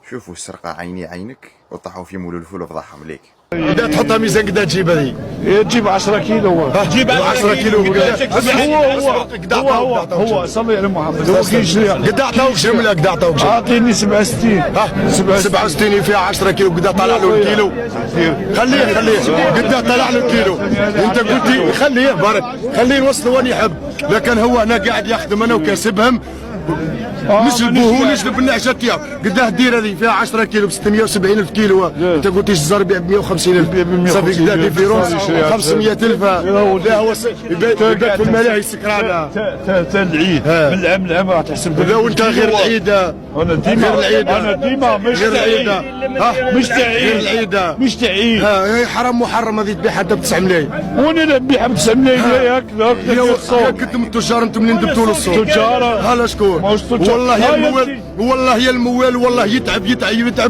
شوفوا السرقة عيني عينك وطاحوا في مول الفول وفضحهم ليك. إذا تحطها ميزان قدا تجيب هذه تجيب 10 كيلو. تجيب 10 كيلو. هو صلي على محمد. هو كيشري قدا عطاوك جمله قدا عطاوك جمله. اعطيني 67. 67 فيها 10 كيلو قدا طلع له الكيلو. خليه قدا طلع له الكيلو. انت قلتي خليه برك خليه نوصلوا وين يحب. لكن هو هنا قاعد يخدم انا وكاسبهم نجلبوه ونجلب النعشه تاعو. قداه دير هذه فيها 10 كيلو ب 670 الف كيلو. انت قلت الجزار يبيع ب 150 الف. صافي قداه ديفيرونس 500 الف. لا هو يبات في الملاهي سكرانه تاع العيد من العام لعام راح تحسب. لا وانت غير العيد. انا ديما مش غير العيد. مش تاع غير العيد مش تاع عيد. حرام محرم هذه تبيعها ب 9 ملايين. وانا نبيعها ب 9 ملايين. يا كنتم التجار انتم منين جبتوا له الصوت؟ تجار هلا شكون؟ والله يا الموال والله يا الموال والله يتعب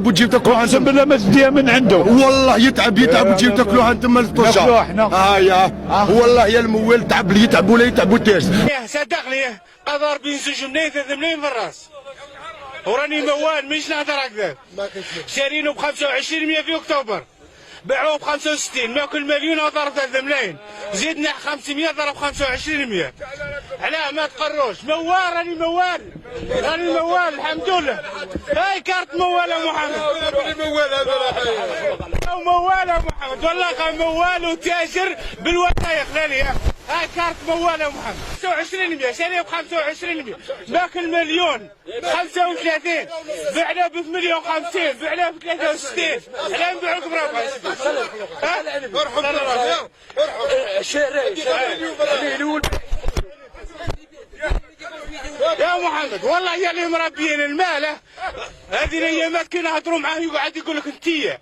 وتجيب تاكلوها. اقسم بالله ما تديها من عنده. والله يتعب وتجيب تاكلوها انتم التجار. يا والله يا الموال تعب اللي يتعب ولا يتعب التاجر. صدقني قدر بين 2 ملايين 3 ملايين في الراس. وراني موال مش نهضر هكذا. شارينه ب 25% في اكتوبر. باعوه ب 65 ماكل مليون وضرب 3 ملايين. زيدنا 500 ضرب 25%. علاه ما تقروش موال. راني موال الحمد لله. هاي كارت موال يا محمد. موال هذا موال يا محمد والله كان موال وتاجر بالوثائق. هاي كارت موال يا محمد. 25% شاريه ب 25%. باكل مليون 35 بعنا ب 850 بعنا ب 63. علاه نبيعوك بربع. يا محمد والله يا اللي مربيين المال. هذه الايامات كي نهضروا معاه يقعد يقول لك انتيا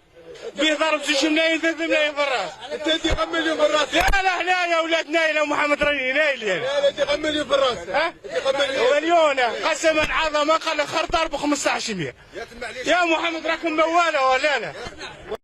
بيضرب 2 ملايين 3 ملايين في الراس. انت دي 5 مليون في الراس. لا هنا يا ولاد نايل يا محمد راني نايل. لا دي 5 مليون في الراس. مليون قسما عظمه قال خرطار ب 15%. يا محمد راكم موالة ولا لا؟